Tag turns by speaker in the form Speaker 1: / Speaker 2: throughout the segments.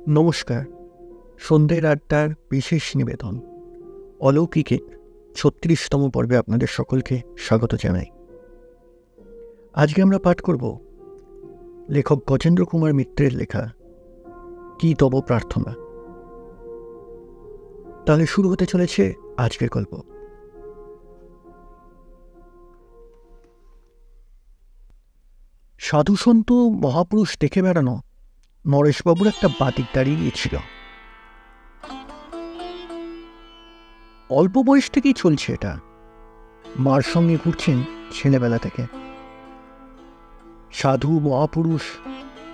Speaker 1: নমস্কার। সন্ধ্যের আড্ডার বিশেষ নিবেদন অলৌকিকের ৩৬তম পর্বে আপনাদের সকলকে স্বাগত জানাই। আজকে আমরা পাঠ করব লেখক গজেন্দ্র কুমার মিত্রের লেখা কি তব প্রার্থনা। তাহলে শুরু হতে চলেছে আজকের গল্প। সাধু সন্ত মহাপুরুষ দেখে বেড়ানো নরেশবাবুর একটা বাতিক দাঁড়িয়ে গিয়েছিল। অল্প বয়স থেকেই চলছে এটা। মার সঙ্গে ঘুরছেন ছেলেবেলা থেকে। সাধু মহাপুরুষ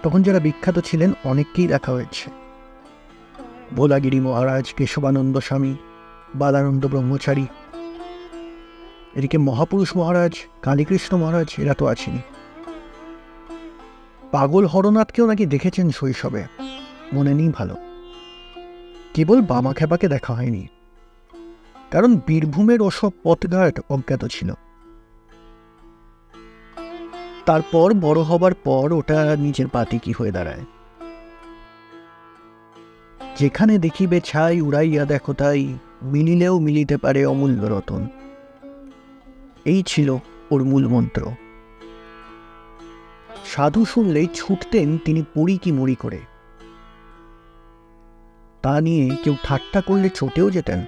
Speaker 1: তখন যারা বিখ্যাত ছিলেন অনেককেই দেখা হয়েছে। ভোলাগিরি মহারাজ, কেশবানন্দ স্বামী, বালানন্দ ব্রহ্মচারী। এদিকে মহাপুরুষ মহারাজ, কালীকৃষ্ণ মহারাজ এরা তো আছেনই। পাগল হরনাথকেও নাকি দেখেছেন শৈশবে, মনে নেই ভালো। কেবল বামা খেপাকে দেখা হয়নি, কারণ বীরভূমের ওসব পথঘাট অজ্ঞাত ছিল। তারপর বড় হবার পর ওটা নিজের পাতিকি হয়ে দাঁড়ায়। যেখানে দেখিবে ছাই উড়াইয়া দেখো তাই, মিলিলেও মিলিতে পারে অমূল্য রতন। এই ছিল ওর মূল মন্ত্র। সাধু শুনলেই ছুটতেন তিনি পড়ি কি মরি করে। তা নিয়ে কেউ ঠাট্টা করলে চটেও যেতেন।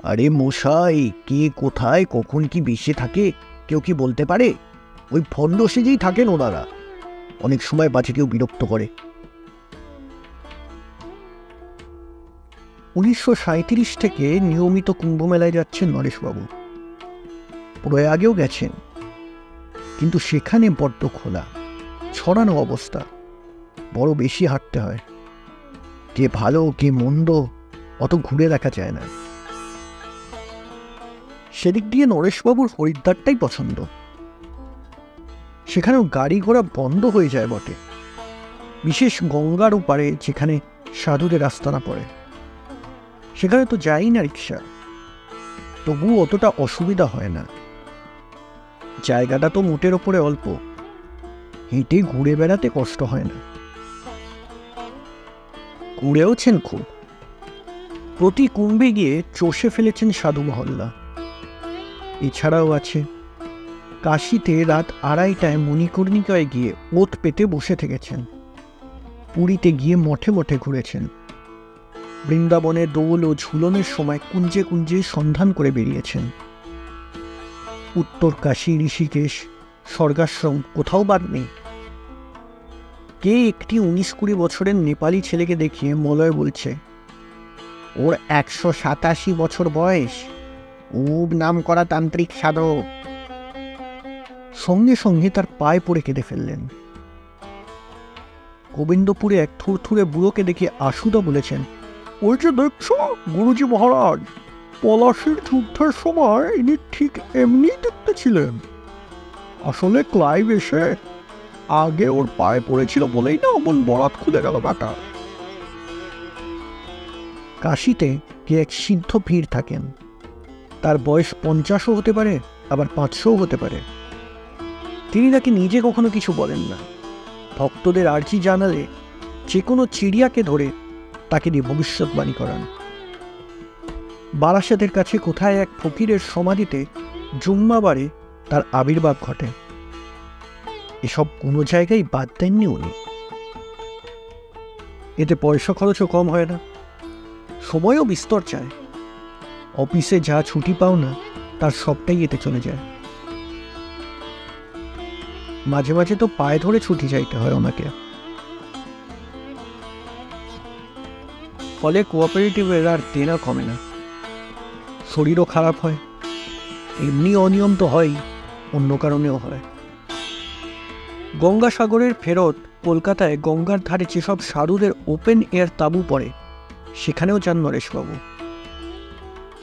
Speaker 1: আরে মশাই, কে কোথায় কখন কি বেশে থাকে কেউ কি বলতে পারে? ওই ফন্ড সেজেই থাকেন ওনারা, অনেক সময় বাঁচে কেউ বিরক্ত করে। ১৯৩৭ থেকে নিয়মিত কুম্ভমেলায় যাচ্ছেন নরেশবাবু। প্রয়াগেও গেছেন, কিন্তু সেখানে বড্ড খোলা, ছড়ানো অবস্থা, বড় বেশি হাঁটতে হয়। কে ভালো কে মন্দ অত ঘুরে দেখা যায় না। সেদিক দিয়ে নরেশবাবুর হরিদ্বারটাই পছন্দ। সেখানেও গাড়ি ঘোড়া বন্ধ হয়ে যায় বটে, বিশেষ গঙ্গার ওপারে যেখানে সাধুদের আস্তানা পড়ে। সেখানে তো যাই না রিক্সা, তবু অতটা অসুবিধা হয় না। জায়গাটা তো মোটের ওপরে অল্প, হেঁটে ঘুরে বেড়াতে কষ্ট হয় না। ঘুরেওছেন খুব। প্রতি কুম্ভে গিয়ে চষে ফেলেছেন সাধু মহল্লা। এছাড়াও আছে কাশীতে রাত ২:৩০টায় মণিকর্ণিকায় গিয়ে ওত পেতে বসে থেকেছেন। পুরীতে গিয়ে মঠে মঠে ঘুরেছেন। বৃন্দাবনে দোল ও ঝুলনের সময় কুঞ্জে কুঞ্জে সন্ধান করে বেরিয়েছেন। উত্তর কাশী, ঋষিকেশ, স্বর্গাশ্রম কোথাও বাদ নেই। কে একটি ১৯-২০ বছরের নেপালি ছেলেকে দেখিয়ে মলয় বলছে, ওর ১৮৭ বছর বয়স, খুব নাম করা তান্ত্রিক সাধক। সঙ্গে সঙ্গে তার পায়ে পড়ে কেঁদে ফেললেন। গোবিন্দপুরে এক থুরথুরে বুড়োকে দেখে আশুদা বলেছেন, ওই যে দেখছো গুরুজি মহারাজ, পলাশির যুদ্ধের সময় ইনি ঠিক এমনি দেখতে ছিলেন। আসলে ক্লাইভ এসে আগে ওর পায়ে পড়েছিল বলেই না অমন বরাত খুলে গেল ব্যাটা। কাশীতে কে এক সিদ্ধ পীর থাকেন। তার বয়স ৫০ও হতে পারে, আবার ৫০০ও হতে পারে। তিনি নাকি নিজে কখনো কিছু বলেন না। ভক্তদের আর্জি জানালে যে কোনো চিড়িয়াকে ধরে তাকে দিয়ে ভবিষ্যৎবাণী করান। বারাসাতের কাছে কোথায় এক ফকিরের সমাধিতে জুম্মাবারে তার আবির্ভাব ঘটে। এসব কোনো জায়গায় বাদ দেননি উনি। এতে পয়সা খরচও কম হয় না, সময়ও বিস্তর চায়। অফিসে যা ছুটি পাও না তার সবটাই এতে চলে যায়। মাঝে মাঝে তো পায়ে ধরে ছুটি চাইতে হয় ওনাকে। ফলে কোঅপারেটিভের আর দেনা কমে না, শরীরও খারাপ হয়। এমনি অনিয়ম তো হয়, অন্য কারণেও হয়। গঙ্গাসাগরের ফেরত কলকাতায় গঙ্গার ধারে যেসব সাধুদের ওপেন এয়ার তাঁবু পড়ে, সেখানেও যান নরেশবাবু।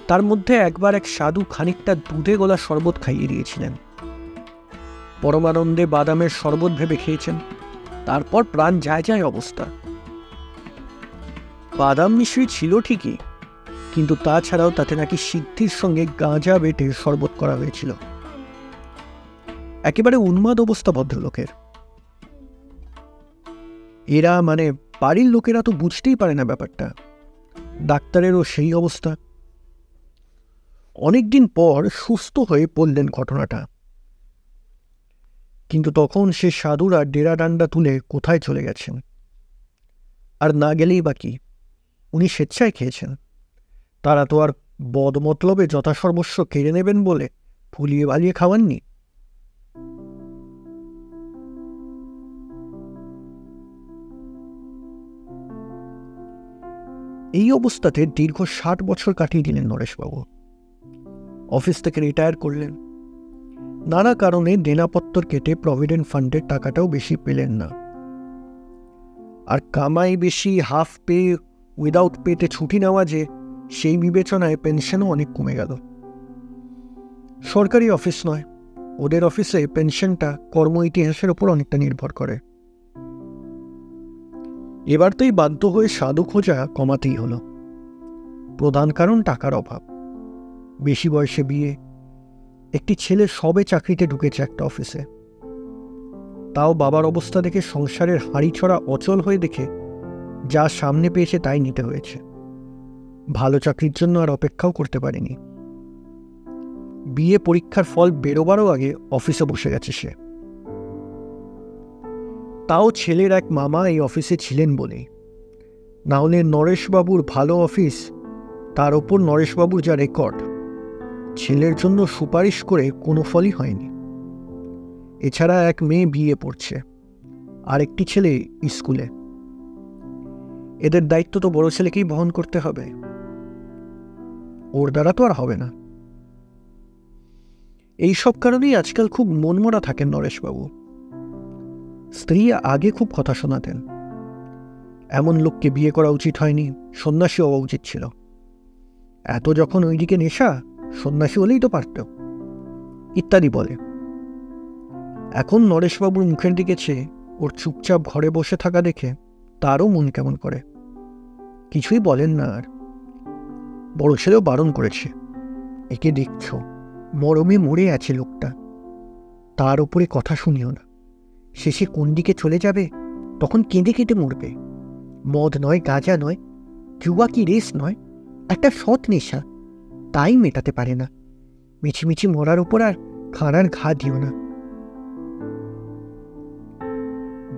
Speaker 1: তার মধ্যে একবার এক সাধু খানিকটা দুধে গোলা শরবত খাইয়ে দিয়েছিলেন। পরমানন্দে বাদামের শরবত ভেবে খেয়েছেন। তারপর প্রাণ যায় যায় অবস্থা। বাদাম মিশ্রি ছিল ঠিকই, কিন্তু তাছাড়াও তাতে নাকি সিদ্ধির সঙ্গে গাঁজা বেটে শরবত করা হয়েছিল। একেবারে উন্মাদ অবস্থা ভদ্রলোকের। এরা মানে বাড়ির লোকেরা তো বুঝতেই পারে না ব্যাপারটা। ডাক্তারেরও সেই অবস্থা। অনেকদিন পর সুস্থ হয়ে পড়লেন ঘটনাটা। কিন্তু তখন সে সাধুরা ডেরা ডান্ডা তুলে কোথায় চলে গেছেন। আর না গেলেই বাকি, উনি স্বেচ্ছায় খেয়েছেন। তারা তো আর বদমতলবে যথাসর্বস্ব কেড়ে নেবেন বলে ফুলিয়ে বালিয়ে খাওয়াননি। এই অবস্থাতে দীর্ঘ 60 বছর কাটিয়ে দিলেন নরেশবাবু। অফিস থেকে রিটায়ার করলেন। নানা কারণে দেনাপত্তর কেটে প্রভিডেন্ট ফান্ডের টাকাটাও বেশি পেলেন না। আর কামাই বেশি, হাফ পে, উইদাউট পেতে ছুটি নেওয়া, যে সেই বিবেচনায় পেনশনও অনেক কমে গেল। সরকারি অফিস নয়, ওদের অফিসে পেনশনটা কর্ম ইতিহাসের ওপর অনেকটা নির্ভর করে। এবার তোই বাধ্য হয়ে সাধু খোঁজা কমাতেই হলো। প্রধান কারণ টাকার অভাব। বেশি বয়সে বিয়ে, একটি ছেলে সবে চাকরিতে ঢুকেছে একটা অফিসে, তাও বাবার অবস্থা দেখে সংসারের হাঁড়ি ছড়া অচল হয়ে দেখে যা সামনে পেয়েছে তাই নিতে হয়েছে। ভালো চাকরির জন্য আর অপেক্ষাও করতে পারেনি। বিয়ে পরীক্ষার ফল বেরোবারও আগে অফিসে বসে গেছে সে। তাও ছেলের এক মামা এই অফিসে ছিলেন বলেই। না হলে নরেশবাবুর ভালো অফিস, তার ওপর নরেশবাবুর যা রেকর্ড, ছেলের জন্য সুপারিশ করে কোনো ফলই হয়নি। এছাড়া এক মেয়ে বিয়ে পড়ছে, আর একটি ছেলে স্কুলে। এদের দায়িত্ব তো বড় ছেলেকেই বহন করতে হবে, ওর দ্বারা তো আর হবে না। এই সব কারণেই আজকাল খুব মনমরা থাকেন নরেশবাবু। স্ত্রী আগে খুব কথা শোনাতেন, এমন লোককে বিয়ে করা উচিত হয়নি, সন্ন্যাসী হওয়া উচিত ছিল। এত যখন ওইদিকে নেশা, সন্ন্যাসী হলেই তো পারত, ইত্যাদি বলে। এখন নরেশবাবুর মুখের দিকে চেয়ে ওর চুপচাপ ঘরে বসে থাকা দেখে তারও মন কেমন করে। কিছুই বলেন না আর। বড় ছেলেও বারণ করেছে, একে দেখছ মরমে মরে আছে লোকটা, তার উপরে কথা শুনিও না, শেষে কোন দিকে চলে যাবে তখন কেঁদে কেটে মরবে। মদ নয়, গাঁজা নয়, জুয়া কি রেস নয়, একটা সৎ নেশা, তাই মেটাতে পারে না। মিছিমিছি মরার উপর আর খানার ঘা দিও না।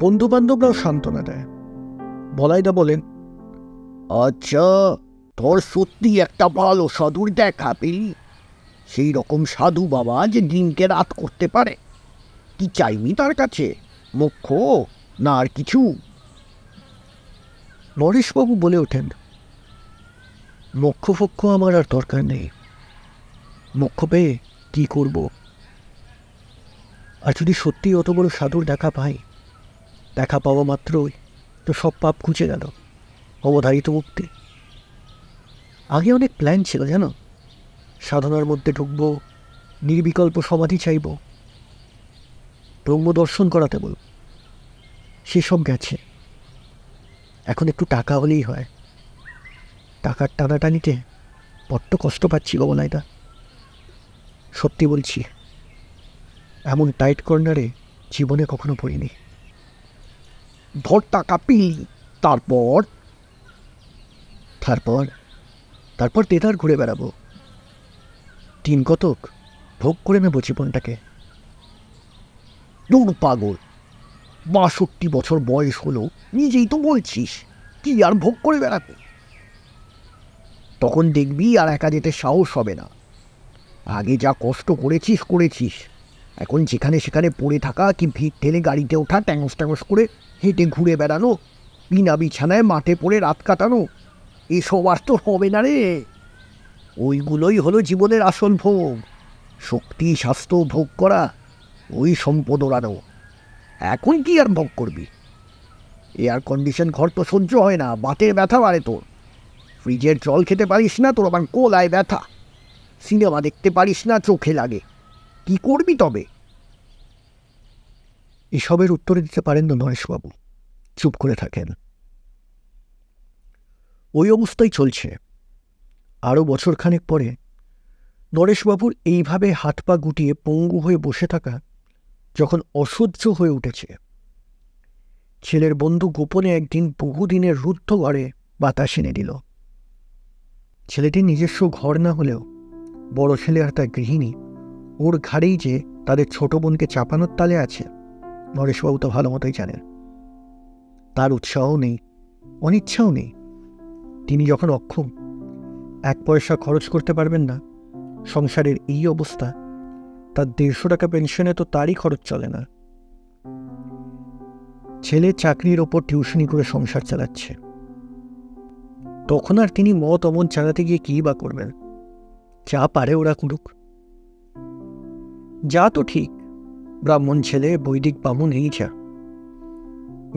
Speaker 1: বন্ধু বান্ধবরাও সান্ত্বনা দেয়। বলাইদা বলেন,
Speaker 2: আচ্ছা, তোর সত্যি একটা ভালো সাধুর দেখা পেলি? সেই রকম সাধু বাবা যে দিনকে রাত করতে পারে। কি চাইবি তার কাছে? মোক্ষ না আর কিছু?
Speaker 1: নরেশবাবু বলে ওঠেন, মোক্ষ ফক্ষ আমার আর দরকার নেই। মোক্ষ পেয়ে কি করব? আর যদি সত্যি অত বড় সাধুর দেখা পাই, দেখা পাওয়া মাত্রই তো সব পাপ ঘুচে গেল, অবধারিত মুক্তি। আগে অনেক প্ল্যান ছিল জানো, সাধনার মধ্যে ঢুকবো, নির্বিকল্প সমাধি চাইব, ব্রহ্মদর্শন করাতে বলব। সেসব গেছে। এখন একটু টাকা হলেই হয়। টাকার টানাটানিতে বড্ড কষ্ট পাচ্ছি গো বলাইদা। সত্যি বলছি, এমন টাইট কর্নারে জীবনে কখনো পড়িনি।
Speaker 2: ধর টাকা পেলি, তারপর?
Speaker 1: তারপর তারপর দেদার ঘুরে বেড়াবো। দিন কতক ভোগ করে নেবো জীবনটাকে।
Speaker 2: দূর পাগল, ৬২ বছর বয়স হলো, নিজেই তো বলছিস, কি আর ভোগ করে বেড়াতে? তখন দেখবি আর একা যেতে সাহস হবে না। আগে যা কষ্ট করেছিস, এখন যেখানে সেখানে পড়ে থাকা, কি ভিড় ঠেলে গাড়িতে ওঠা, ট্যাঙ্গস ট্যাঙ্গস করে হেঁটে ঘুরে বেড়ানো, বিনা বিছানায় মাঠে পড়ে রাত কাটানো, এসব আর তো হবে না রে। ওইগুলোই হলো জীবনের আসল ভোগ। শক্তি স্বাস্থ্য ভোগ করা, ওই সম্পদ ওড়ানো। এখন কি আর ভোগ করবি? এয়ার কন্ডিশন ঘর তো সহ্য হয় না, বাতের ব্যথা বাড়ে তোর। ফ্রিজের জল খেতে পারিস না, তোর আবার কোলায় ব্যথা। সিনেমা দেখতে পারিস না, চোখে লাগে। কি করবি তবে?
Speaker 1: এসবের উত্তরে দিতে পারেন না নরেশবাবু, চুপ করে থাকেন। ওই অবস্থাই চলছে। আরও বছরখানেক পরে নরেশবাবুর এইভাবে হাত পা গুটিয়ে পঙ্গু হয়ে বসে থাকা যখন অসহ্য হয়ে উঠেছে, ছেলের বন্ধু গোপনে একদিন বহুদিনের রুদ্ধ ঘরে বাতাস এনে দিল। ছেলেটির নিজস্ব ঘর না হলেও বড় ছেলে আর তার গৃহিণী ওর ঘাড়েই যে তাদের ছোট বোনকে চাপানোর তালে আছে, নরেশবাবু তো ভালো মতোই জানেন। তার উৎসাহও নেই, অনিচ্ছাও নেই। তিনি যখন অক্ষম, 1 পয়সা খরচ করতে পারবেন না, সংসারের এই অবস্থা, তার 150 টাকা পেনশনে তো তারই খরচ চলে না। ছেলে চাকরির ওপর টিউশনি করে সংসার চালাচ্ছে। তখন আর তিনি মত অমন চালাতে গিয়ে কী বা করবেন? যা পারে ওরা করুক। যা তো ঠিক, ব্রাহ্মণ ছেলে, বৈদিক বামুন, এই যা।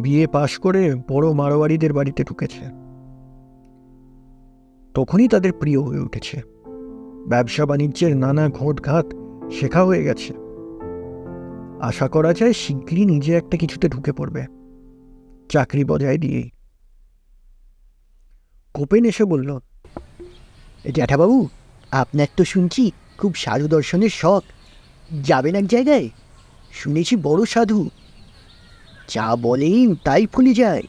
Speaker 1: বিয়ে পাশ করে বড় মারোয়ারিদের বাড়িতে ঢুকেছে। তখনই তাদের প্রিয় হয়ে উঠেছে। ব্যবসা বাণিজ্যের নানা ঘোটঘাট শেখা হয়ে গেছে। আশা করা যায় শিগগিরই নিজে একটা কিছুতে ঢুকে পড়বে, চাকরি বজায় দিয়েই। কোপেন এসে বলল,
Speaker 2: জ্যাঠাবাবু, আপনার তো শুনছি খুব সাধু দর্শনের শখ। যাবেন এক জায়গায়? শুনেছি বড় সাধু, যা বলেন তাই ফলে যায়।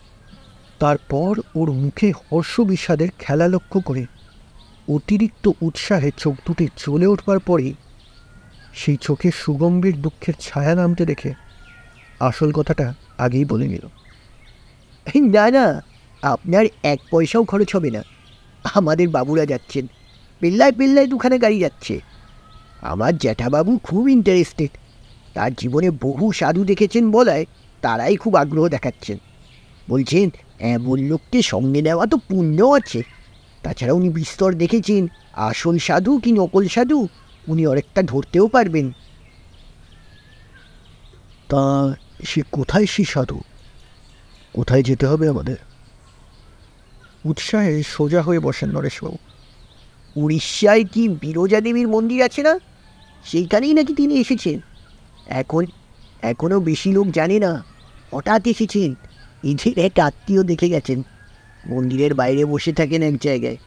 Speaker 1: তারপর ওর মুখে হর্ষ বিষাদের খেলা লক্ষ্য করে অতিরিক্ত উৎসাহে চোখ দুটি জ্বলে উঠবার পরেই সেই চোখে সুগম্ভীর দুঃখের ছায়া নামতে দেখে আসল কথাটা আগেই বলে নিল।
Speaker 2: না না, আপনার 1 পয়সাও খরচ হবে না। আমাদের বাবুরা যাচ্ছেন, পেল্লায় পেল্লায় 2খানা গাড়ি যাচ্ছে। আমার জ্যাঠাবাবু খুব ইন্টারেস্টেড। তার জীবনে বহু সাধু দেখেছেন বলায় তারাই খুব আগ্রহ দেখাচ্ছেন। বলছেন এমন লোককে সঙ্গে নেওয়া তো পুণ্য আছে। তাছাড়া উনি বিস্তর দেখেছেন, আসল সাধু কি নকল সাধু উনি অনেকটা ধরতেও পারবেন।
Speaker 1: তা সে কোথায় সে সাধু? কোথায় যেতে হবে আমাদের? উৎসাহে সোজা হয়ে বসেন নরেশবাবু।
Speaker 2: উড়িষ্যায় কি বিরজা দেবীর মন্দির আছে না, সেইখানেই নাকি তিনি এসেছেন। এখনও বেশি লোক জানে না। হঠাৎ এসেছেন, এদের এক আত্মীয় দেখে গেছেন। মন্দিরের বাইরে বসে থাকেন এক জায়গায়।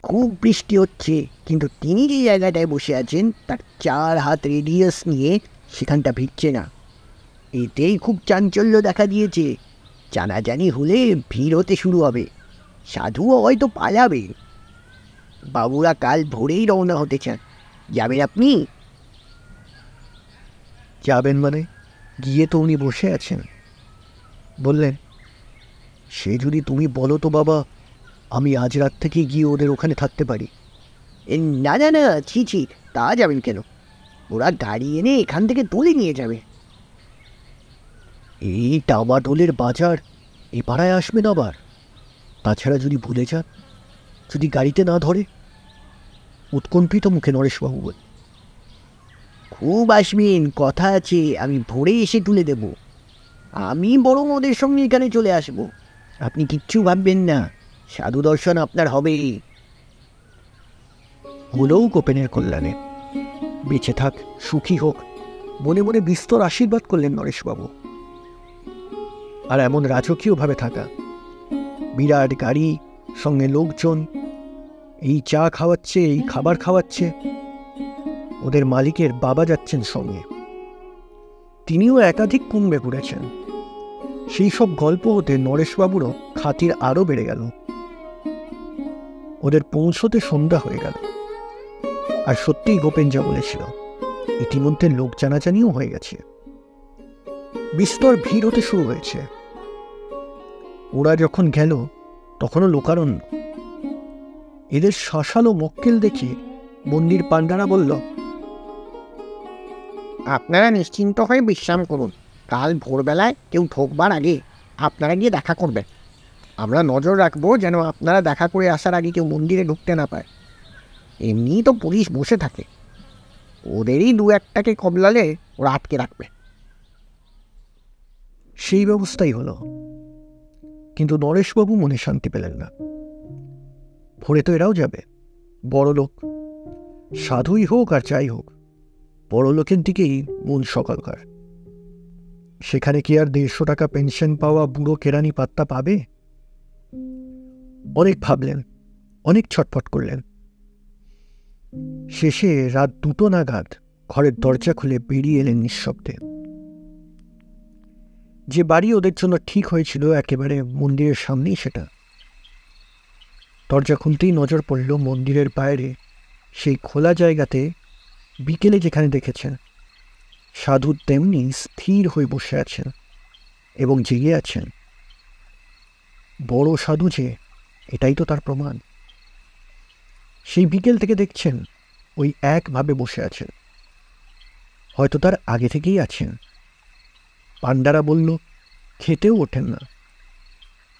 Speaker 2: খুব বৃষ্টি হচ্ছে, কিন্তু তিনি যে জায়গাটায় বসে আছেন তার 4 হাত রেডিয়াস নিয়ে সেখানটা ভিড়ছে না। এতেই খুব চাঞ্চল্য দেখা দিয়েছে। জানাজানি হলে ভিড় হতে শুরু হবে, সাধুও হয়তো পালাবে। বাবুরা কাল ভোরেই রওনা হতে চান। যাবেন আপনি?
Speaker 1: যাবেন মানে? গিয়ে তো উনি বসে আছেন। বললেন, সে যদি তুমি বলো তো বাবা, আমি আজ রাত থেকে গিয়ে ওদের ওখানে থাকতে পারি।
Speaker 2: না না না, ছি ছি, তা যাবেন কেন? ওরা গাড়ি এনে এখান থেকে তুলে নিয়ে যাবে।
Speaker 1: এই টামাটোলের বাজার এ পাড়ায় আসবেন আবার? তাছাড়া যদি ভুলে যান, যদি গাড়িতে না ধরে? উৎকণ্ঠিত মুখে নরেশবাবু বল।
Speaker 2: খুব আসবেন, কথা আছে। আমি ভোরে এসে তুলে দেব। আমি বরং ওদের সঙ্গে এখানে চলে আসব। আপনি কিচ্ছু ভাববেন না, সাধু দর্শন আপনার হবেই।
Speaker 1: হলেও কোপেনের কল্যাণে। বেঁচে থাক, সুখী হোক, মনে মনে বিস্তর আশীর্বাদ করলেন নরেশবাবু। আর এমন রাজকীয়ভাবে থাকা, বিরাট গাড়ি, সঙ্গে লোকজন, এই চা খাওয়াচ্ছে, এই খাবার খাওয়াচ্ছে। ওদের মালিকের বাবা যাচ্ছেন সঙ্গে। তিনিও একাধিক কুম্ভে ঘুরেছেন। সেই সব গল্প হতে নরেশবাবুরও খাতির আরও বেড়ে গেল। ওদের পৌঁছতে সন্ধ্যা হয়ে গেল। আর সত্যিই গোপেন যা বলেছিল, ইতিমধ্যে লোক জানাজানিও হয়ে গেছে। বিস্তর ভিড় হতে শুরু হয়েছে। ওরা যখন গেল তখনও লোকারণ্য। এদের শাসালো মক্কেল দেখে মন্দির পাণ্ডারা বলল,
Speaker 2: আপনারা নিশ্চিন্ত হয়ে বিশ্রাম করুন। কাল ভোরবেলায় কেউ ঢোকবার আগে আপনারা গিয়ে দেখা করবেন। আমরা নজর রাখবো যেন আপনারা দেখা করে আসার আগে কেউ মন্দিরে ঢুকতে না পায়। এমনিই তো পুলিশ বসে থাকে, ওদেরই 2-1টাকে কবলালে ওরা আটকে রাখবে।
Speaker 1: সেই ব্যবস্থাই হলো। কিন্তু নরেশবাবু মনে শান্তি পেলেন না। ভোরে তো এরাও যাবে, বড় লোক। সাধুই হোক আর যাই হোক, বড় লোকের দিকেই মন সকালকার। সেখানে কি আর 150 টাকা পেনশন পাওয়া বুড়ো কেরানি পাত্তা পাবে? অনেক ভাবলেন, অনেক ছটফট করলেন। শেষে রাত 2টো নাগাদ ঘরের দরজা খুলে বেরিয়ে এলেন নিঃশব্দে। যে বাড়ি ওদের জন্য ঠিক হয়েছিল একেবারে মন্দিরের সামনেই সেটা। দরজা খুলতেই নজর পড়ল মন্দিরের বাইরে সেই খোলা জায়গাতে বিকেলে যেখানে দেখেছেন সাধু তেমনি স্থির হয়ে বসে আছেন এবং জেগে আছেন। বড় সাধু যে, এটাই তো তার প্রমাণ। সেই বিকেল থেকে দেখছেন ওই একভাবে বসে আছেন, হয়তো তার আগে থেকেই আছেন। পান্ডারা বলল খেতেও ওঠেন না,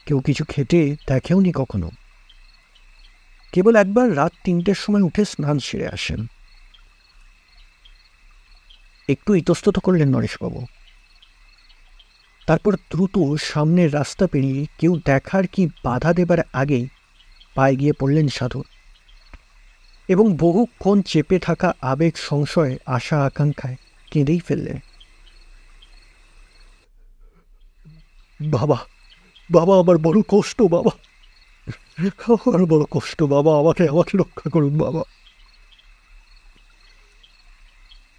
Speaker 1: কেউ কিছু খেতে দেখেওনি কখনো। কেবল একবার রাত 3টের সময় উঠে স্নান সেরে আসেন। একটু ইতস্তত করলেন নরেশবাবু, তারপর দ্রুত সামনের রাস্তা পেরিয়ে কেউ দেখার কি বাধা দেবার আগেই পায়ে গিয়ে পড়লেন সাধু এবং বহুক্ষণ চেপে থাকা আবেগ, সংশয়, আশা আকাঙ্ক্ষায় কেঁদেই ফেললেন। বাবা, বাবা, আমার বড় কষ্ট বাবা, আমার বড় কষ্ট বাবা, আমাকে রক্ষা করুন বাবা।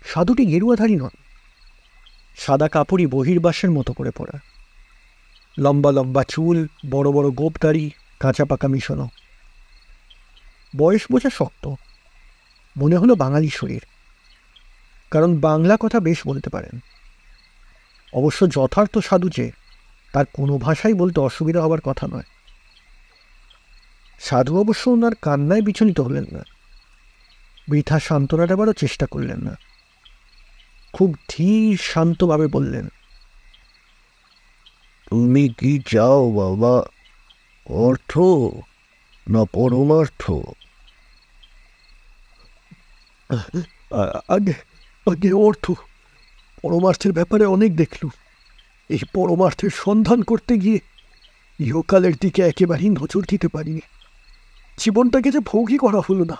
Speaker 1: সাধুটি গেরুয়াধারী নন, সাদা কাপড়ই বহির্বাসের মতো করে পড়া, লম্বা লম্বা চুল, বড় বড় গোপদাড়ি, কাঁচা পাকা মিশনো। বয়স বোঝা শক্ত, মনে হলো বাঙালি শরীর, কারণ বাংলা কথা বেশ বলতে পারেন। অবশ্য যথার্থ সাধু যে, তার কোনো ভাষাই বলতে অসুবিধা হবার কথা নয়। সাধু অবশ্য ওনার কান্নায় বিচলিত হলেন না, বৃথা সান্ত্বনা দেবারও চেষ্টা করলেন না। খুব ধীর শান্তভাবে বললেন,
Speaker 2: তুমি কি চাও বাবা, অর্থ না পরমার্থ?
Speaker 1: আগে আগে অর্থ, পরমার্থের ব্যাপারে অনেক দেখলুম। এই পরমার্থের সন্ধান করতে গিয়ে ইহকালের দিকে একেবারেই নজর দিতে পারিনি। জীবনটাকে যে ভোগই করা হলো না।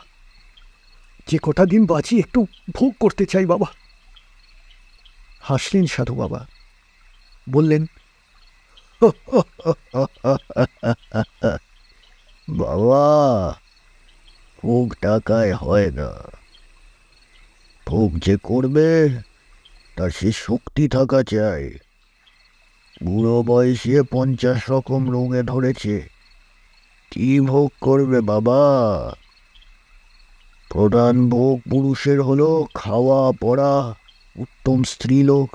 Speaker 1: যে কটা দিন বাঁচি একটু ভোগ করতে চাই বাবা। হাসলেন সাধু বাবা, বললেন,
Speaker 2: বাবা, ভোগ টাকায় হয় না। ভোগ যে করবে তার সে শক্তি থাকা চাই। বুড়ো বয়সে 50 রকম রোগে ধরেছে, কি ভোগ করবে বাবা? প্রধান ভোগ পুরুষের হলো খাওয়া পড়া, উত্তম স্ত্রীলোক।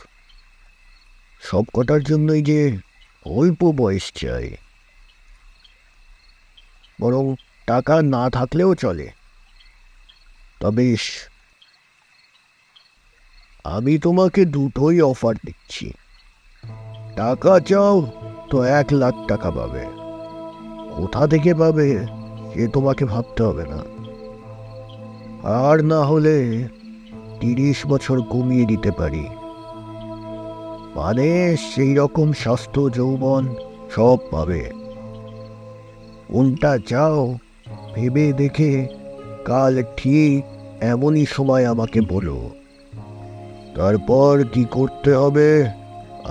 Speaker 2: সব কটার জন্যই যে অল্প বয়স চাই। বরং টাকা না থাকলেও চলে। তবে আমি তোমাকে দুটোই অফার দিচ্ছি। টাকা চাও তো 1 লাখ টাকা পাবে। কোথা থেকে পাবে সে তোমাকে ভাবতে হবে না। আর না হলে 30 বছর কমিয়ে দিতে পারি। মানে সেই রকম স্বাস্থ্য, যৌবন সব পাবে। কোনটা চাও ভেবে দেখে কাল ঠিক এমনই সময় আমাকে বলো। তারপর কি করতে হবে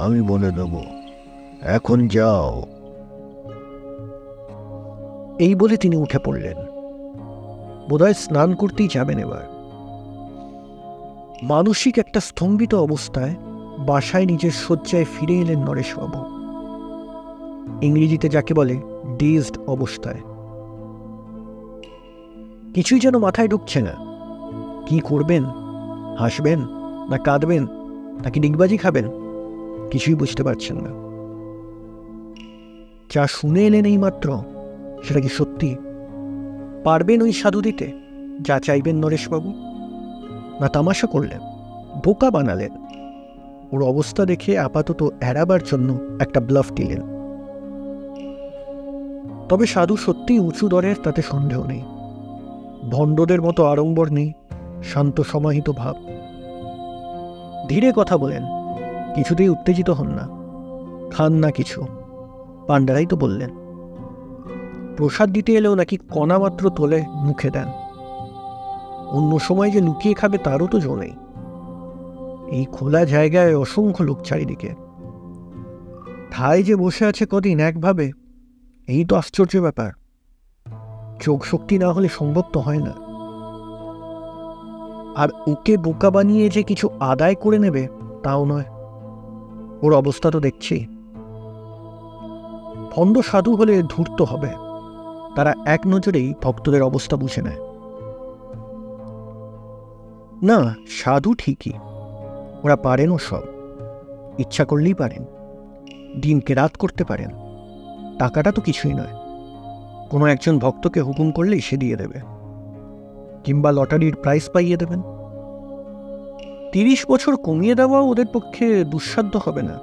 Speaker 2: আমি বলে দেব। এখন যাও।
Speaker 1: এই বলে তিনি উঠে পড়লেন। বোধহয় স্নান করতেই যাবেন এবার। মানসিক একটা স্তম্ভিত অবস্থায় বাসায় নিজের শয্যায় ফিরে এলেন নরেশবাবু। ইংরেজিতে যাকে বলে ডেজড অবস্থায়। কিছুই যেন মাথায় ঢুকছে না। কি করবেন? হাসবেন না কাঁদবেন নাকি ডিগবাজি খাবেন? কিছুই বুঝতে পারছেন না। যা শুনে এলেন এই মাত্র, সেটা কি সত্যি? পারবেন ওই সাধু দিতে যা চাইবেন নরেশবাবু? না তামাশা করলেন, বোকা বানালেন? ওর অবস্থা দেখে আপাতত এড়াবার জন্য একটা ব্লাফ দিলেন। তবে সাধু সত্যিই উঁচু দরের, তাতে সন্দেহ নেই। ভণ্ডদের মতো আড়ম্বর নেই, শান্ত সমাহিত ভাব। ধীরে কথা বলেন, কিছুতেই উত্তেজিত হন না, খান না কিছু। পান্ডারাই তো বললেন। প্রসাদ দিতে এলেও নাকি কণা মাত্র তোলে মুখে দেন। অন্য সময় যে লুকিয়ে খাবে তারও তো জো নেই। এই খোলা জায়গায় অসংখ্য লোক চারিদিকে। ঠায় যে বসে আছে কদিন একভাবে, এই তো আশ্চর্য ব্যাপার। চোখ শক্তি না হলে সম্ভব তো হয় না। আর ওকে বোকা বানিয়ে যে কিছু আদায় করে নেবে তাও নয়। ওর অবস্থা তো দেখছি। ভণ্ড সাধু হলে ধূর্ত হবে, তারা এক নজরেই ভক্তদের অবস্থা বুঝে নেয়। না, সাধু ঠিকই, ওরা পারেনও সব, ইচ্ছা করলেই পারেন, দিনকে রাত করতে পারেন। টাকাটা তো কিছুই নয়, কোনো একজন ভক্তকে হুকুম করলেই সে দিয়ে দেবে, কিংবা লটারির প্রাইজ পাইয়ে দেবেন। 30 বছর কমিয়ে দেওয়া ওদের পক্ষে দুঃসাধ্য হবে না।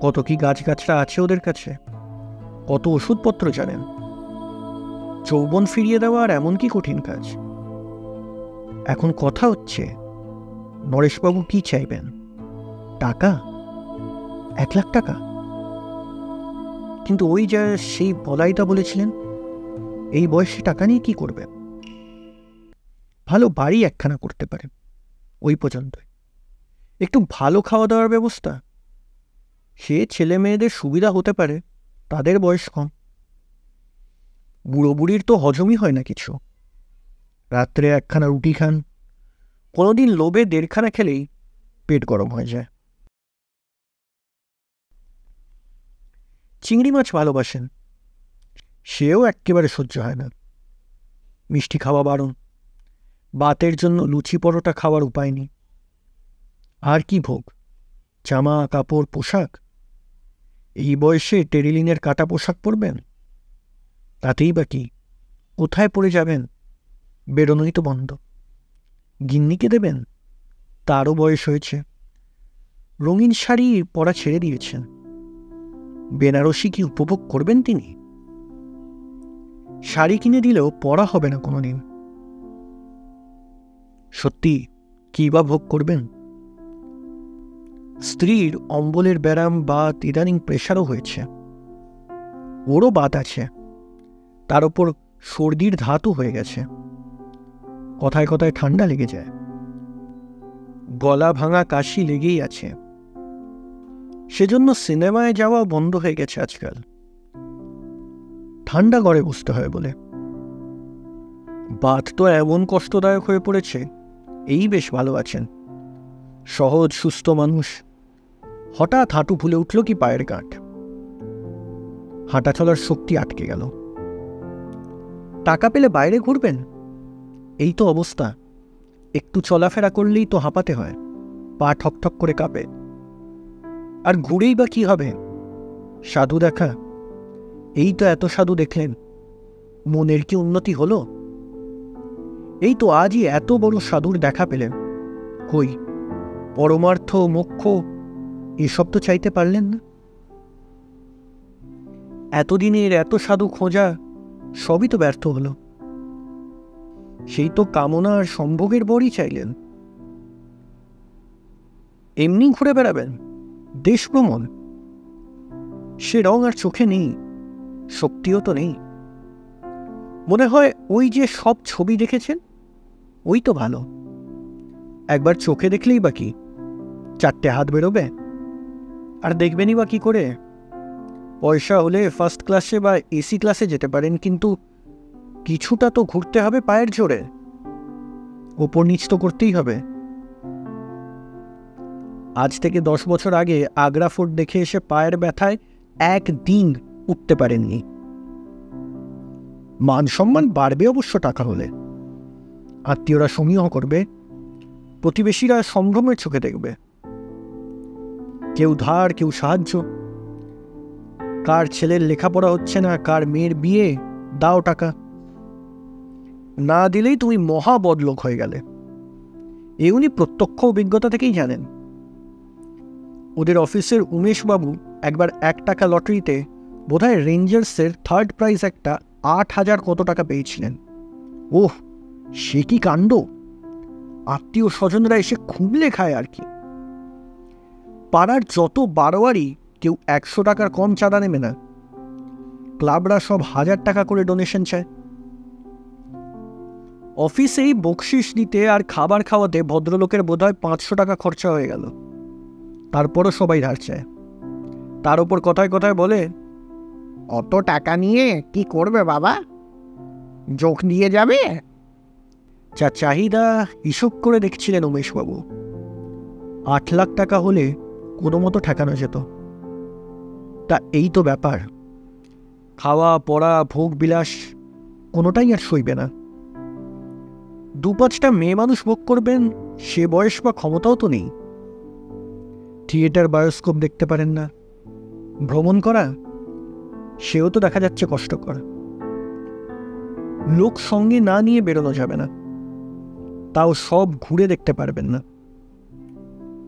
Speaker 1: কত কি গাছগাছরা আছে ওদের কাছে, কত ওষুধপত্র জানেন। যৌবন ফিরিয়ে দেওয়া আর এমন কি কঠিন কাজ? এখন কথা হচ্ছে, নরেশবাবু কি চাইবেন? টাকা, 1 লাখ টাকা। কিন্তু ওই যা সেই বলাইদা বলেছিলেন, এই বয়সে টাকা নিয়ে কি করবেন? ভালো বাড়ি একখানা করতে পারেন, ওই পর্যন্ত। একটু ভালো খাওয়া দাওয়ার ব্যবস্থা, সে ছেলে মেয়েদের সুবিধা হতে পারে, তাদের বয়স কম। বুড়ো বুড়ির তো হজমই হয় না কিছু, রাত্রে একখানা রুটি খান, কোনোদিন লোভে 1.5 খানা খেলেই পেট গরম হয়ে যায়। চিংড়ি মাছ ভালোবাসেন, সেও একেবারে সহ্য হয় না। মিষ্টি খাওয়া বারণ, বাতের জন্য লুচি পরোটা খাওয়ার উপায় নেই। আর কি ভোগ, জামা কাপড় পোশাক, এই বয়সে টেরিলিনের কাটা পোশাক পরবেন? তাতেই বা কি, কোথায় পড়ে যাবেন? বেরোনোই তো বন্ধ। গিন্নিকে দেবেন, তারও বয়স হয়েছে, রঙিন শাড়ি পরা ছেড়ে দিয়েছেন। বেনারসি কি উপভোগ করবেন তিনি? শাড়ি কিনে দিলেও পরা হবে না কোনোদিন। সত্যি কি বা ভোগ করবেন? স্ত্রীর অম্বলের ব্যারাম বা ইদানিং প্রেশারও হয়েছে, ওরও বাত আছে, তার ওপর সর্দির ধাতু হয়ে গেছে, কথায় কথায় ঠান্ডা লেগে যায়, গলা ভাঙা কাশি লেগেই আছে। সেজন্য সিনেমায় যাওয়া বন্ধ হয়ে গেছে আজকাল, ঠান্ডা ঘরে বসতে হয় বলে। বাত তো এমন কষ্টদায়ক হয়ে পড়েছে, এই বেশ ভালো আছেন, সহজ সুস্থ মানুষ। হঠাৎ হাঁটু ফুলে উঠল কি পায়ের গাঁট, হাঁটা চলার শক্তি আটকে গেল। টাকা পেলে বাইরে ঘুরবেন, এই তো অবস্থা। একটু চলাফেরা করলেই তো হাঁপাতে হয়, পা ঠকঠক করে কাঁপে। আর ঘুরেই বা কি হবে? সাধু দেখা, এই তো এত সাধু দেখলেন, মনের কি উন্নতি হলো? এই তো আজই এত বড় সাধুর দেখা পেলেন, কই পরমার্থ মোক্ষ এসব তো চাইতে পারলেন না। এতদিনের এত সাধু খোঁজা সবই তো ব্যর্থ হলো। সেই তো কামনা আর সম্ভোগের বরই চাইলেন। এমনি ঘুরে বেড়াবেন, দেশ ভ্রমণ, সে রং আর চোখে নেই, শক্তিও তো নেই। মনে হয় ওই যে সব ছবি দেখেছেন, ওই তো ভালো। একবার চোখে দেখলেই বা কি 4টে হাত বেরোবে? আর দেখবেনই বা কি করে? পয়সা হলে ফার্স্ট ক্লাসে বা এসি ক্লাসে যেতে পারেন, কিন্তু কিছুটা তো ঘুরতে হবে পায়ের জোরে, ওপর নিচ তো করতেই হবে। আজ থেকে 10 বছর আগে আগ্রা ফোর্ট দেখে এসে পায়ের ব্যথায় একদিন উঠতে পারেননি। মান সম্মান বাড়বে অবশ্য টাকা হলে, আত্মীয়রা সমীহ করবে, প্রতিবেশীরা সম্ভ্রমের চোখে দেখবে, কেউ ধার কেউ সাহায্য। কার ছেলের লেখাপড়া হচ্ছে না, কার মেয়ের বিয়ে, দাও টাকা। না দিলেই তুমি মহা বদলোক হয়ে গেলে। এ উনি প্রত্যক্ষ অভিজ্ঞতা থেকেই জানেন। ওদের অফিসের উমেশবাবু একবার 1 টাকা লটারিতে বোধহয় রেঞ্জার্সের 3rd প্রাইজ একটা 8,000 কত টাকা পেয়েছিলেন। ওহ, সে কি কাণ্ড! আত্মীয় স্বজনরা এসে খুবলে খায় আর কি। পাড়ার যত বারোয়ারি কেউ 100 টাকার কম চাঁদা নেবে না, ক্লাবরা সব 1000 টাকা করে ডোনেশন চায়। অফিসেই বকশিস দিতে আর খাবার খাওয়াতে ভদ্রলোকের বোধহয় 500 টাকা খরচা হয়ে গেল, তারপরও সবাই ধার চায়। তার উপর কথায় কথায় বলে,
Speaker 2: অত টাকা নিয়ে কি করবে বাবা, যোগ দিয়ে যাবে?
Speaker 1: যা চাহিদা হিসব করে দেখছিলেন উমেশবাবু। 8 লাখ টাকা হলে কোনো মতো ঠেকানো যেত। তা এই তো ব্যাপার, খাওয়া পড়া ভোগ বিলাস কোনোটাই আর সইবে না। 2-5টা মেয়ে মানুষ ভোগ করবেন সে বয়স বা ক্ষমতাও তো নেই। থিয়েটার বায়োস্কোপ দেখতে পারেন না, ভ্রমণ করা সেও তো দেখা যাচ্ছে কষ্টকর। লোক সঙ্গে না নিয়ে বেরোনো যাবে না, তাও সব ঘুরে দেখতে পারবেন না।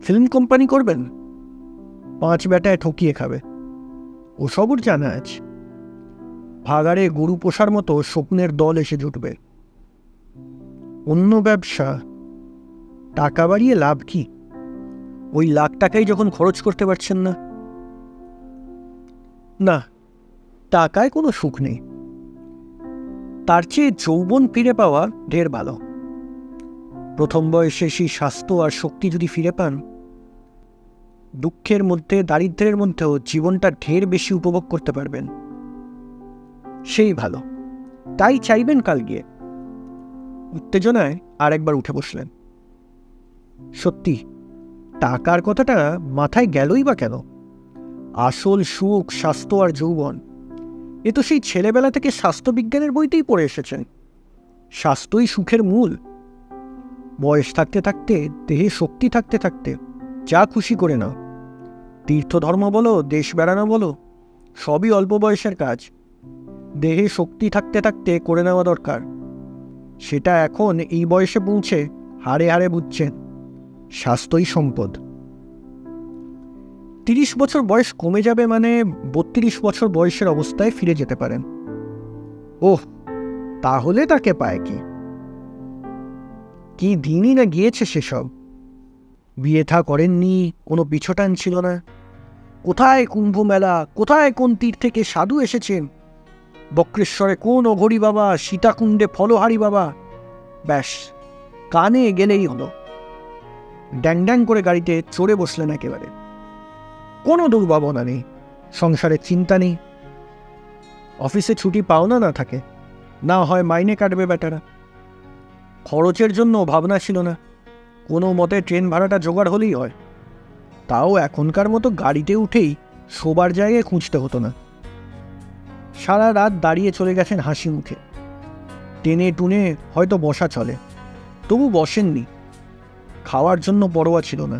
Speaker 1: ফিল্ম কোম্পানি করবেন, 5 বেটায় ঠকিয়ে খাবে, ওসবও জানা আছে। ভাগাড়ে গরু পোষার মতো স্বপ্নের দল এসে জুটবে। অন্য ব্যবসা, টাকা বাড়িয়ে লাভ কি? ওই লাখ টাকাই যখন খরচ করতে পারছেন না। না, টাকায় কোনো সুখ নেই, তার চেয়ে যৌবন ফিরে পাওয়া ঢের ভালো। প্রথম বয়সে সেই স্বাস্থ্য আর শক্তি যদি ফিরে পান, দুঃখের মধ্যে দারিদ্র্যের মধ্যেও জীবনটা ঢের বেশি উপভোগ করতে পারবেন, সেই ভালো। তাই চাইবেন কাল গিয়ে। উত্তেজনায় আরেকবার উঠে বসলেন। সত্যি টাকার কথাটা মাথায় গেলই বা কেন? আসল সুখ, স্বাস্থ্য আর যৌবন এ তো সেই ছেলেবেলা থেকে স্বাস্থ্যবিজ্ঞানের বইতেই পড়ে এসেছেন। স্বাস্থ্যই সুখের মূল। বয়স থাকতে থাকতে, দেহে শক্তি থাকতে থাকতে যা খুশি করে নাও। তীর্থধর্ম বলো, দেশ বেড়ানো বলো, সবই অল্প বয়সের কাজ। দেহে শক্তি থাকতে থাকতে করে নেওয়া দরকার। সেটা এখন এই বয়সে পৌঁছে হাড়ে হাড়ে বুঝছেন। স্বাস্থ্যই সম্পদ। 30 বছর বয়স কমে যাবে মানে 32 বছর বয়সের অবস্থায় ফিরে যেতে পারেন। ওহ, তাহলে তাকে পায় কি? কি দিনই না গিয়েছে সেসব। বিয়ে থা করেননি, কোনো পিছটান ছিল না। কোথায় কুম্ভ মেলা, কোথায় কোন তীর থেকে সাধু এসেছেন, বক্রেশ্বরে কোন অঘরী বাবা, সীতাকুণ্ডে ফলহারি বাবা, ব্যাস কানে গেলেই হলো। ড্যাং ড্যাং করে গাড়িতে চড়ে বসলেন একেবারে। কোনো দুর্ভাবনা নেই, সংসারের চিন্তা নেই। অফিসে ছুটি পাওনা না থাকে, না হয় মাইনে কাটবে বেটারা। খরচের জন্য ভাবনা ছিল না, কোনো মতে ট্রেন ভাড়াটা জোগাড় হলেই হয়। তাও এখনকার মতো গাড়িতে উঠেই শোবার জায়গায় খুঁজতে হতো না। সারা রাত দাঁড়িয়ে চলে গেছেন হাসি মুখে। টেনে টুনে হয়তো বসা চলে, তবু বসেননি। খাওয়ার জন্য পরোয়া ছিল না।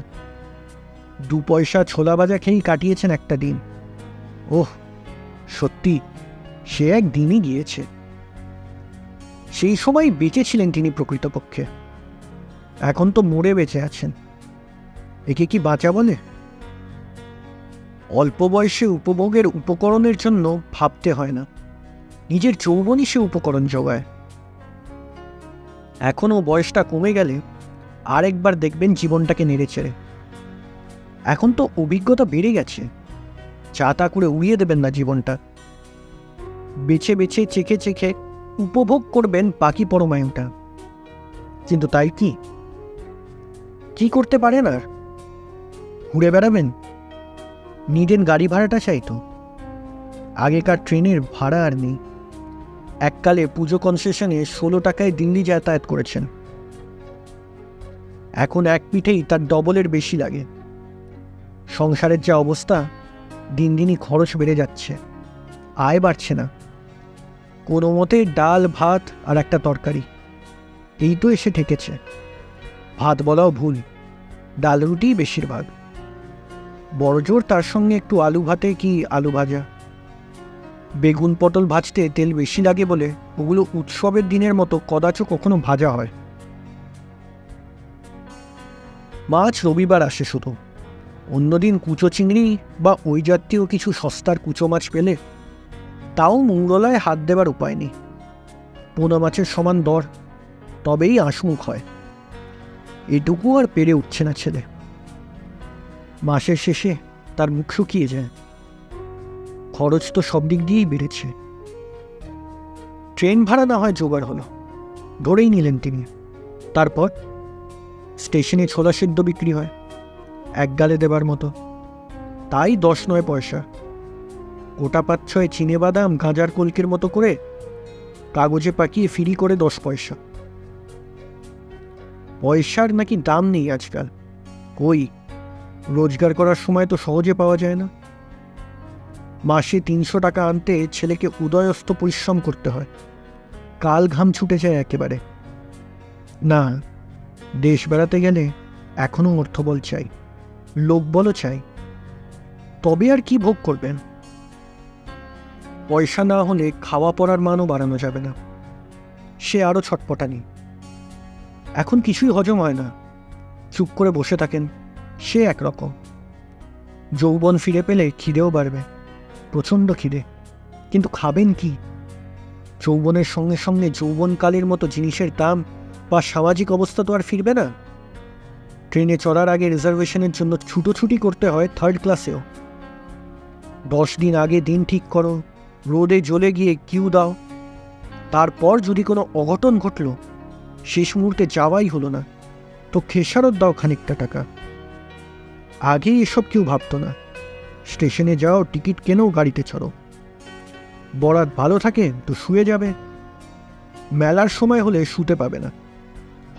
Speaker 1: 2 পয়সা ছোলা ভাজা খেয়েই কাটিয়েছেন একটা দিন। ওহ, সত্যি সে এক দিনই গিয়েছে। সেই সময় বেঁচে ছিলেন তিনি প্রকৃতপক্ষে। এখন তো মরে বেঁচে আছেন। একে কি বাঁচা বলে? অল্প বয়সে উপভোগের উপকরণের জন্য ভাবতে হয় না, নিজের যৌবনই সে উপকরণ জোগায়। এখনও বয়সটা কমে গেলে আরেকবার দেখবেন জীবনটাকে নেড়ে চেড়ে। এখন তো অভিজ্ঞতা বেড়ে গেছে, চা তা করে উড়িয়ে দেবেন না জীবনটা। বেছে বেছে চেখে চেখে উপভোগ করবেন বাকি পরমায়ুটা। কিন্তু তাই কি করতে পারেন আর? ঘুরে বেড়াবেন? নিডেন গাড়ি ভাড়াটা চাইতো। আগেকার ট্রেনের ভাড়া আর নেই। এককালে পুজো কনসেশনে 16 টাকায় দিল্লি যাতায়াত করেছেন, এখন এক পিঠেই তার ডবলের বেশি লাগে। সংসারের যা অবস্থা, দিন দিনই খরচ বেড়ে যাচ্ছে, আয় বাড়ছে না। কোনো মতে ডাল ভাত আর একটা তরকারি, এই তো এসে ঠেকেছে। ভাত বলাও ভুল, ডাল রুটিই বেশিরভাগ। বড়জোর তার সঙ্গে একটু আলু ভাতে কি আলু ভাজা। বেগুন পটল ভাজতে তেল বেশি লাগে বলে ওগুলো উৎসবের দিনের মতো কদাচ কখনো ভাজা হয়। মাছ রবিবার আসে শুধু, অন্যদিন কুচো চিংড়ি বা ওই জাতীয় কিছু সস্তার কুচো মাছ পেলে তাও মৌরলায় হাত দেবার উপায় নেই। পোনা মাছের সমান দর, তবেই আঁশমুখ হয়। এটুকু আর পেরে উঠছে না ছেলে। মাসের শেষে তার মুখ শুকিয়ে যায়। খরচ তো সব দিক দিয়েই বেড়েছে। ট্রেন ভাড়া না হয় জোগাড় হলো, ধরেই নিলেন তিনি। তারপর স্টেশনে ছোলা সেদ্ধ বিক্রি হয়, এক গালে দেবার মতো, তাই 10-9 পয়সা। গোটা 5-6 চিনে বাদাম গাঁজার কলকের মতো করে কাগজে পাকিয়ে ফিরি করে 10 পয়সা। পয়সার নাকি দাম নেই আজকাল। কই, রোজগার করার সময় তো সহজে পাওয়া যায় না। মাসে 300 টাকা আনতে ছেলেকে উদয়স্ত পরিশ্রম করতে হয়, কাল ঘাম ছুটে যায় একেবারে। না, দেশ বেড়াতে গেলে এখনো অর্থবল চাই, লোকবলও চাই, তবে আর কি ভোগ করবেন? পয়সা না হলে খাওয়া পড়ার মানও বাড়ানো যাবে না। সে আরও ছটপটানি। এখন কিছুই হজম হয় না, চুপ করে বসে থাকেন, সে একরকম। যৌবন ফিরে পেলে খিদেও বাড়বে, প্রচণ্ড খিদে, কিন্তু খাবেন কি? যৌবনের সঙ্গে সঙ্গে যৌবনকালের মতো জিনিসের দাম বা সামাজিক অবস্থা তো আর ফিরবে না। ট্রেনে চড়ার আগে রিজার্ভেশনের জন্য ছুটোছুটি করতে হয় 3rd ক্লাসেও। 10 দিন আগে দিন ঠিক করো, রোদে জ্বলে গিয়ে কিউ দাও, তারপর যদি কোনো অঘটন ঘটল, শেষ মুহূর্তে যাওয়াই হলো না, তো খেসারত দাও খানিকটা টাকা। আগে এসব কেউ ভাবতো না। স্টেশনে যাও, টিকিট কেনো, গাড়িতে চড়ো। বরাত ভালো থাকে তো শুয়ে যাবে, মেলার সময় হলে শুতে পাবে না,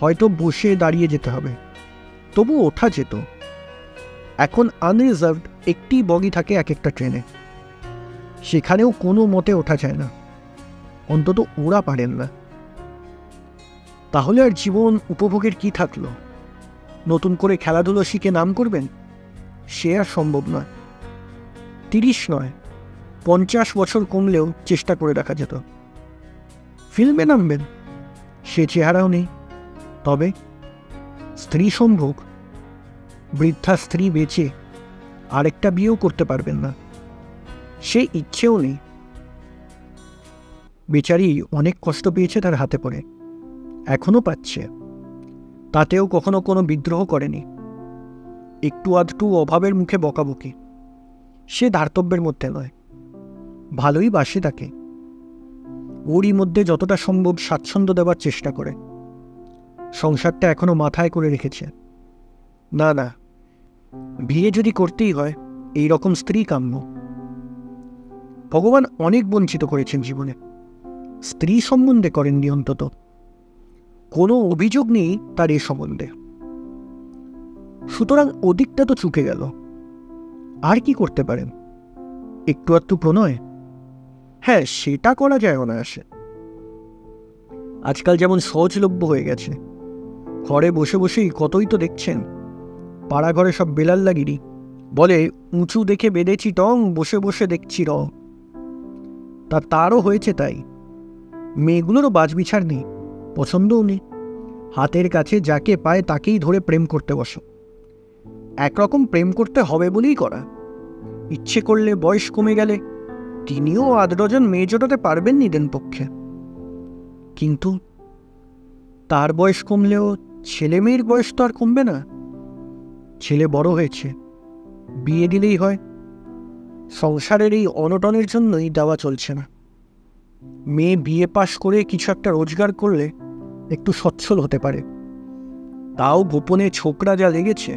Speaker 1: হয়তো বসে দাঁড়িয়ে যেতে হবে, তবু ওঠা যেত। এখন আনরিজার্ভড একটি বগি থাকে এক একটা ট্রেনে, সেখানেও কোনো মতে ওঠা যায় না, অন্তত ওরা পারেন না। তাহলে আর জীবন উপভোগের কি থাকলো? নতুন করে খেলাধুলো শিখে নাম করবেন? সে আর সম্ভব নয়। 30 নয়, 50 বছর কমলেও চেষ্টা করে দেখা যেত। ফিল্মে নামবেন? সে চেহারাও নেই। তবে স্ত্রী সম্ভোগ, বৃদ্ধা স্ত্রী বেঁচে আরেকটা বিয়েও করতে পারবেন না, সে ইচ্ছেও নেই। বেচারি অনেক কষ্ট পেয়েছে তার হাতে পড়ে, এখনো পাচ্ছে, তাতেও কখনো কোনো বিদ্রোহ করেনি। একটু আধটু অভাবের মুখে বকাবকি, সে ধার্তব্যের মধ্যে নয়, ভালোই বাসে তাকে। ওরই মধ্যে যতটা সম্ভব স্বাচ্ছন্দ্য দেওয়ার চেষ্টা করে। সংসারটা এখনো মাথায় করে রেখেছে। না না, বিয়ে যদি করতেই হয় এই রকম স্ত্রী কাম্য। ভগবান অনেক বঞ্চিত করেছেন জীবনে, স্ত্রী সম্বন্ধে করেননি অন্তত। কোনো অভিযোগ নেই তার এ সম্বন্ধে। সুতরাং ওদিকটা তো চুকে গেল। আর কি করতে পারেন? একটু আধটু প্রণয়, হ্যাঁ সেটা করা যায় অনায়াসে। আজকাল যেমন সহজলভ্য হয়ে গেছে, ঘরে বসে বসেই কতই তো দেখছেন। পাড়া ঘরে সব বেলাল্লাগিরি, বলে উঁচু দেখে বেঁধেছি টং, বসে বসে দেখছি রং। তারও হয়েছে তাই। মেয়েগুলোরও বাজবিছার নেই, পছন্দও নেই। হাতের কাছে যাকে পায় তাকেই ধরে প্রেম করতে বসো। একরকম প্রেম করতে হবে বলেই করা। ইচ্ছে করলে বয়স কমে গেলে তিনিও 8 ডজন মেয়ে জোটাতে পারবেন নিদেন পক্ষে। কিন্তু তার বয়স কমলেও ছেলে মেয়ের বয়স তো আর কমবে না। ছেলে বড় হয়েছে, বিয়ে দিলেই হয়। সংসারের এই অনটনের জন্যই দেওয়া চলছে না। মেয়ে বিয়ে পাশ করে কিছু একটা রোজগার করলে একটু সচ্ছল হতে পারে, তাও গোপনে ছোকরা যা লেগেছে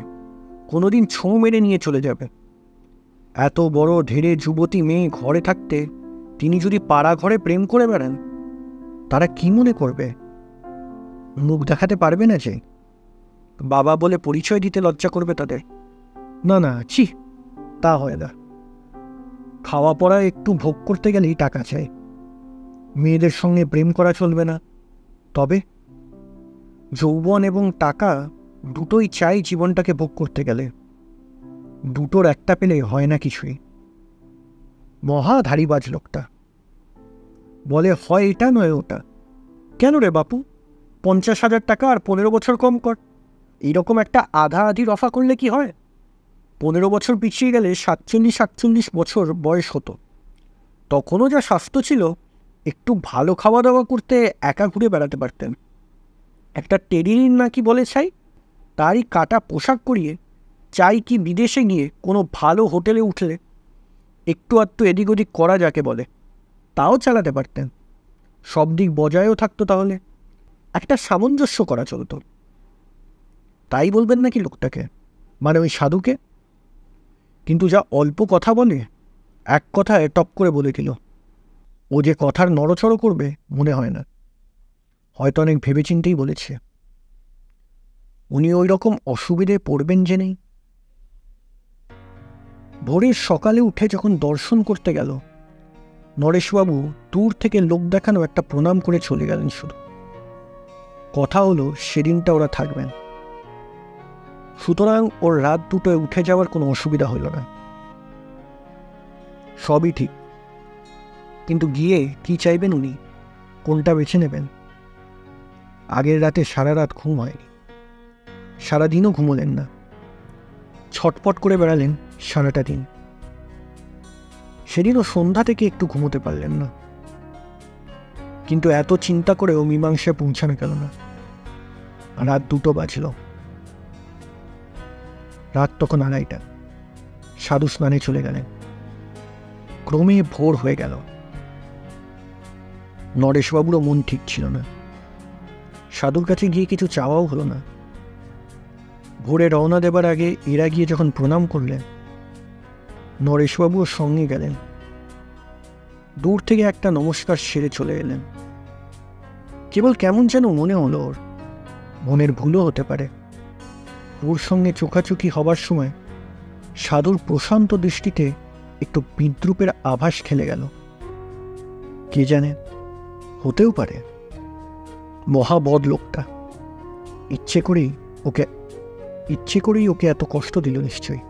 Speaker 1: কোনোদিন ছোঁ মেরে নিয়ে চলে যাবে। এত বড় ঢেরে যুবতী মেয়ে ঘরে থাকতে তিনি যদি পাড়া ঘরে প্রেম করে বেড়ান, তারা কি মনে করবে? মুখ দেখাতে পারবে না যে, বাবা বলে পরিচয় দিতে লজ্জা করবে তাদের। না না, ছি, তা হয় না। খাওয়া পড়া একটু ভোগ করতে গেলেই টাকা চাই। মেয়েদের সঙ্গে প্রেম করা চলবে না। তবে যৌবন এবং টাকা দুটোই চাই জীবনটাকে ভোগ করতে গেলে। দুটোর একটা পেলে হয় না কিছুই। মহা ধারিবাজ লোকটা, বলে হয় এটা নয় ওটা। কেন রে বাপু, 50,000 টাকা আর 15 বছর কম কর, এইরকম একটা আধা আধি রফা করলে কি হয়? 15 বছর পিছিয়ে গেলে 47-48 বছর বয়স হতো। তখনও যা স্বাস্থ্য ছিল, একটু ভালো খাওয়া দাওয়া করতে একা ঘুরে বেড়াতে পারতেন। একটা টেরিন নাকি বলে চাই, তারই কাটা পোশাক করিয়ে চাই কি বিদেশে গিয়ে কোনো ভালো হোটেলে উঠলে একটু আধটু এদিক ওদিক করা যাকে বলে, তাও চালাতে পারতেন। সব দিক বজায়ও থাকতো। তাহলে একটা সামঞ্জস্য করা চলতো। তাই বলবেন নাকি লোকটাকে, মানে ওই সাধুকে? কিন্তু যা অল্প কথা বলে, এক কথায় টপ করে বলে দিল। ও যে কথার নড়চড় করবে মনে হয় না। হয়তো অনেক ভেবেচিন্তেই বলেছে। উনি ওই রকম অসুবিধে পড়বেন যে নেই। ভোরের সকালে উঠে যখন দর্শন করতে গেল, নরেশবাবু দূর থেকে লোক দেখানো একটা প্রণাম করে চলে গেলেন। শুধু কথা হলো সেদিনটা ওরা থাকবেন, সুতরাং ওর রাত দুটোয় উঠে যাওয়ার কোনো অসুবিধা হইল না। সবই ঠিক, কিন্তু গিয়ে কি চাইবেন উনি, কোনটা বেছে নেবেন? আগের রাতে সারা রাত ঘুম হয়নি, সারাদিনও ঘুমোলেন না, ছটপট করে বেড়ালেন সারাটা দিন। সেদিনও সন্ধ্যা থেকে একটু ঘুমোতে পারলেন না, কিন্তু এত চিন্তা করেও মীমাংসায় পৌঁছানো গেল না। রাত 2টো বাজল। রাত তখন 2:30। সাধু স্নানে চলে গেলেন। ক্রমে ভোর হয়ে গেল। নরেশবাবুরও মন ঠিক ছিল না, সাধুর কাছে গিয়ে কিছু চাওয়াও হলো না। ভোরে রওনা দেবার আগে এরা গিয়ে যখন প্রণাম করলেন, নরেশবাবুও সঙ্গে গেলেন। দূর থেকে একটা নমস্কার সেরে চলে এলেন। কেবল কেমন যেন মনে হলো ওর, মনের ভুলও হতে পারে। ওর সঙ্গে চোখাচোখি হবার সময় সাধুর প্রশান্ত দৃষ্টিতে একটু বিদ্রুপের আভাস খেলে গেল। কে জানে, হতেও পারে মহাবদ লোকটা ইচ্ছে করেই ওকে এত কষ্ট দিল নিশ্চয়ই।